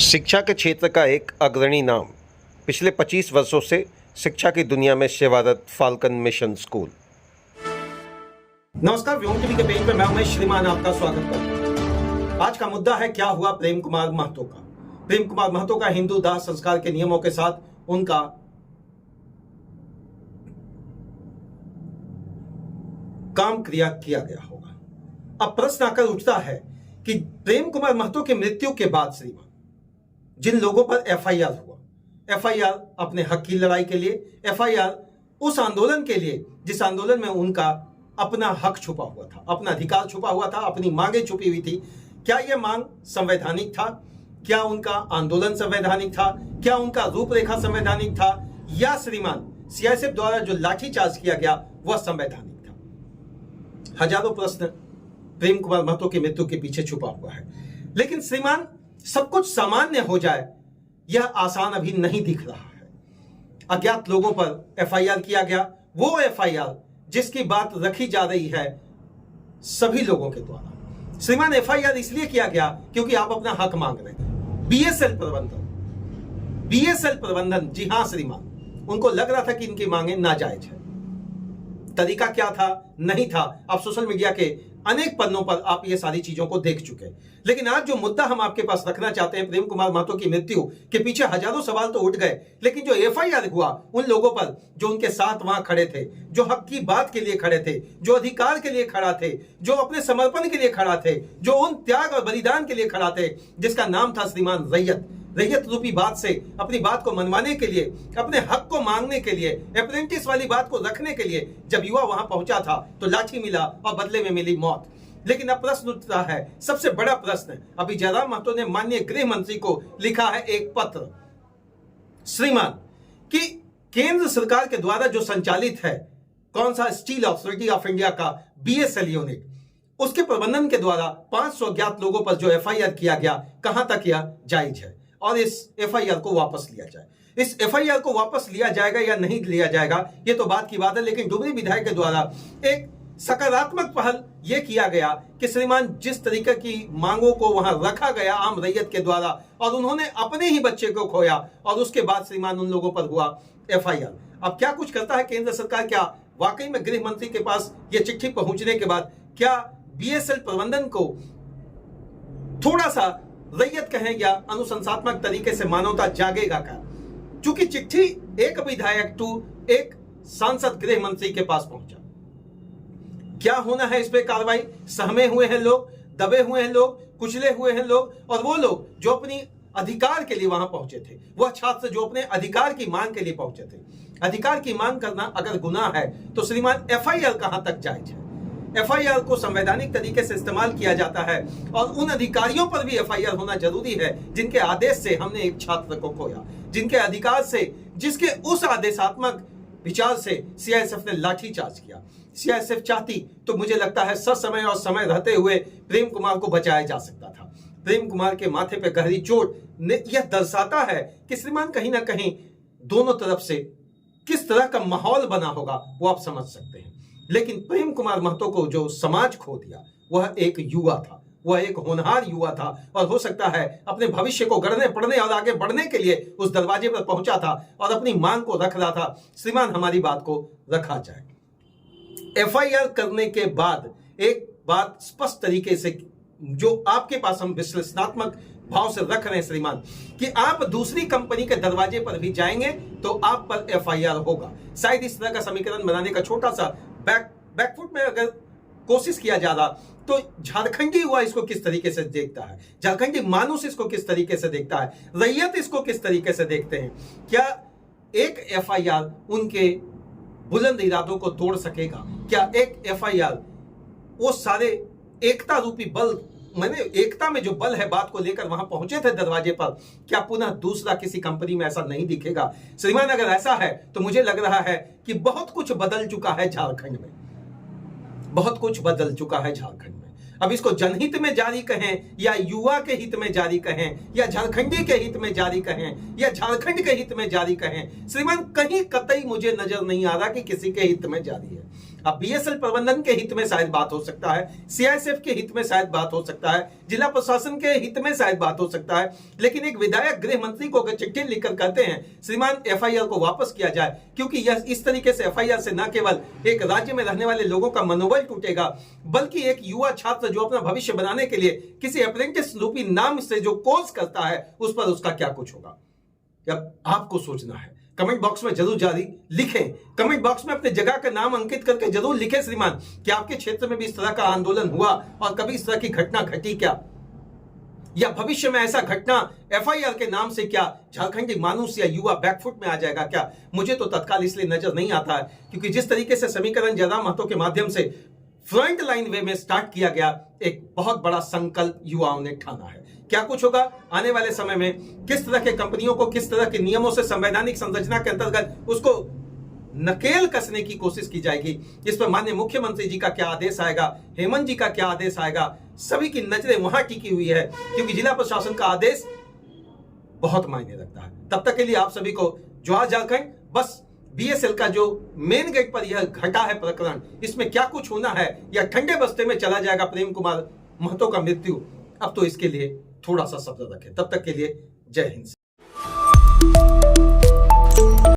शिक्षा के क्षेत्र का एक अग्रणी नाम, पिछले 25 वर्षों से शिक्षा की दुनिया में सेवारत फाल्कन मिशन स्कूल। नमस्कार, व्योम टीवी के पेज पे मैं उमेश श्रीमान आपका स्वागत करता हूं। आज का मुद्दा है क्या हुआ प्रेम कुमार महतो का। प्रेम कुमार महतो का हिंदू दाह संस्कार के नियमों के साथ उनका काम क्रिया किया गया होगा। अब प्रश्न आकर उठता है कि प्रेम कुमार महतो की मृत्यु के बाद श्रीमान जिन लोगों पर एफआईआर हुआ, एफआईआर अपने हक की लड़ाई के लिए, एफआईआर उस आंदोलन के लिए जिस आंदोलन में उनका अपना हक छुपा हुआ था, अपना अधिकार छुपा हुआ था, अपनी मांगे छुपी हुई थी। क्या यह मांग संवैधानिक था? क्या उनका आंदोलन संवैधानिक था? क्या उनका रूपरेखा संवैधानिक था? या श्रीमान सीआईएसएफ द्वारा जो लाठीचार्ज किया गया वह संवैधानिक था? हजारों प्रश्न प्रेम कुमार महतो की मृत्यु के पीछे छुपा हुआ है। लेकिन श्रीमान सब कुछ सामान्य हो जाए यह आसान अभी नहीं दिख रहा है। अज्ञात लोगों पर एफआईआर किया गया, वो एफआईआर जिसकी बात रखी जा रही है सभी लोगों के द्वारा। श्रीमान एफआईआर इसलिए किया गया क्योंकि आप अपना हक मांग रहे हैं। बीएसएल प्रबंधन, जी हां श्रीमान, उनको लग रहा था कि इनकी मांगे नाजायज है। तरीका क्या था, नहीं था, आप सोशल मीडिया के अनेक पन्नों पर आप ये सारी चीजों को देख चुके हैं। लेकिन आज जो मुद्दा हम आपके पास रखना चाहते हैं, प्रेम कुमार महतो की मृत्यु के पीछे हजारों सवाल तो उठ गए, लेकिन जो एफआईआर हुआ उन लोगों पर जो उनके साथ वहां खड़े थे, जो हक की बात के लिए खड़े थे, जो अधिकार के लिए खड़ा थे, जो अपने समर्पण के लिए खड़ा थे, जो उन त्याग और बलिदान के लिए खड़ा थे, जिसका नाम था श्रीमान रैयत रूपी बात से अपनी बात को मनवाने के लिए, अपने हक को मांगने के लिए, अप्रेंटिस वाली बात को रखने के लिए जब युवा वहां पहुंचा था तो लाठी मिला और बदले में मिली मौत। लेकिन अब प्रश्न उठता है, सबसे बड़ा प्रश्न, अभी जयराम महतो ने माननीय गृह मंत्री को लिखा है एक पत्र श्रीमान कि केंद्र सरकार के द्वारा जो संचालित है कौन सा स्टील अथॉरिटी ऑफ इंडिया का बीएसएल यूनिट, उसके प्रबंधन के द्वारा 500 अज्ञात लोगों पर जो एफआईआर किया गया, कहां तक यह जायज है और इस एफआईआर को वापस लिया जाए। इस एफआईआर को वापस लिया जाएगा या नहीं लिया जाएगा ये तो बात की बात है। लेकिन डुमरी विधायक के द्वारा एक सकारात्मक पहल यह किया गया कि श्रीमान जिस तरीके की मांगों को वहां रखा गया आम रैयत के द्वारा, और उन्होंने अपने ही बच्चे को खोया और उसके बाद श्रीमान उन लोगों पर हुआ एफआईआर। अब क्या कुछ करता है केंद्र सरकार? क्या वाकई में गृह मंत्री के पास यह चिट्ठी पहुंचने के बाद क्या बीएसएल प्रबंधन को थोड़ा सा रैयत कहें या अनुशंसात्मक तरीके से मानवता जागेगा क्या? चूंकि चिट्ठी एक विधायक टू एक सांसद गृह मंत्री के पास पहुंचा, क्या होना है इस पे कार्रवाई? सहमे हुए हैं लोग, दबे हुए हैं लोग, कुचले हुए हैं लोग, और वो लोग जो अपनी अधिकार के लिए वहां पहुंचे थे, वह छात्र जो अपने अधिकार की मांग के लिए पहुंचे थे। अधिकार की मांग करना अगर गुनाह है तो श्रीमान एफआईआर कहां तक जायज है? एफआईआर को संवैधानिक तरीके से इस्तेमाल किया जाता है और उन अधिकारियों पर भी एफआईआर होना जरूरी है जिनके आदेश से हमने एक छात्र को खोया, जिनके अधिकार से, जिसके उस आदेशात्मक विचार से सीआईएसएफ ने लाठीचार्ज किया। सीआईएसएफ चाहती तो मुझे लगता है ससमय और समय रहते हुए प्रेम कुमार को बचाया जा सकता था। प्रेम कुमार के माथे पे गहरी चोट ने यह दर्शाता है कि श्रीमान कहीं ना कहीं दोनों तरफ से किस तरह का माहौल बना होगा वो आप समझ सकते हैं। लेकिन प्रेम कुमार महतो को जो समाज खो दिया वह एक युवा था, वह एक होनहार युवा था, और हो सकता है अपने भविष्य को गढ़ने पढ़ने और आगे बढ़ने के लिए उस दरवाजे पर पहुंचा था और अपनी मांग को रख रहा था। श्रीमान हमारी बात को रखा जाए। एफआईआर करने के बाद एक बात स्पष्ट तरीके से जो आपके पास हम विश्लेषणात्मक भाव से रख रहे हैं श्रीमान, कि आप दूसरी कंपनी के दरवाजे पर भी जाएंगे तो आप पर एफआईआर होगा। शायद इस तरह का समीकरण बनाने का छोटा सा बैकफुट में अगर कोशिश किया जा रहा तो झारखंडी युवा इसको किस तरीके से देखता है, झारखंडी मानुष इसको किस तरीके से देखता है, रैयत इसको किस तरीके से देखते हैं? क्या एक एफआईआर उनके बुलंद इरादों को तोड़ सकेगा? क्या एक एफआईआर वो सारे एकता रूपी बल, मैंने एकता में जो बल है बात को लेकर वहां पहुंचे थे दरवाजे पर, क्या पुनः दूसरा किसी कंपनी में ऐसा नहीं दिखेगा? श्रीमान अगर ऐसा है तो मुझे लग रहा है कि बहुत कुछ बदल चुका है झारखंड में, बहुत कुछ बदल चुका है झारखंड में। अब इसको जनहित में जारी कहें या युवा के हित में जारी कहें या झारखंडी के हित में जारी कहें या झारखंड के हित में जारी कहें, श्रीमान कहीं कतई मुझे नजर नहीं आ रहा कि किसी के हित में जारी है। अब बीएसएल प्रबंधन के हित में शायद बात हो सकता है, सीआईएसएफ के हित में शायद बात हो सकता है, जिला प्रशासन के हित में शायद बात हो सकता है, लेकिन एक विधायक गृह मंत्री को अगर चिट्ठी लिखकर कहते हैं श्रीमान एफआईआर को वापस किया जाए, क्योंकि यह इस तरीके से एफआईआर से न केवल एक राज्य में रहने वाले लोगों का मनोबल टूटेगा, बल्कि एक युवा छात्र जो अपना भविष्य बनाने के लिए किसी अप्रेंटिस रूपी नाम से जो कोर्स करता है उस पर उसका क्या कुछ होगा। अब आपको सोचना है। कमेंट बॉक्स में जरूर जारी लिखें, कमेंट बॉक्स में अपने जगह का नाम अंकित करके जरूर लिखें श्रीमान कि आपके क्षेत्र में भी इस तरह का आंदोलन हुआ और कभी इस तरह की घटना घटी क्या, या भविष्य में ऐसा घटना एफआईआर के नाम से क्या झारखंडी मानुस या युवा बैकफुट में आ जाएगा क्या। मुझे तो तत्काल इसलिए नजर नहीं आता है क्योंकि जिस तरीके से समीकरण जयराम महतो के माध्यम से फ्रंट लाइन वे में स्टार्ट किया गया, एक बहुत बड़ा संकल्प युवाओं ने ठाना है। क्या कुछ होगा आने वाले समय में, किस तरह के कंपनियों को किस तरह के नियमों से संवैधानिक संरचना के अंतर्गत उसको नकेल कसने की कोशिश की जाएगी, इस पर माननीय मुख्यमंत्री जी का क्या आदेश आएगा, हेमंत जी का क्या आदेश आएगा, सभी की नजरें वहां टिकी हुई है क्योंकि जिला प्रशासन का आदेश बहुत मायने रखता है। तब तक के लिए आप सभी को जोहार झारखंड। बस बीएसएल का जो मेन गेट पर यह घटा है प्रकरण, इसमें क्या कुछ होना है या ठंडे बस्ते में चला जाएगा प्रेम कुमार महतो का मृत्यु, अब तो इसके लिए थोड़ा सा सब्र रखें। तब तक के लिए जय हिंद।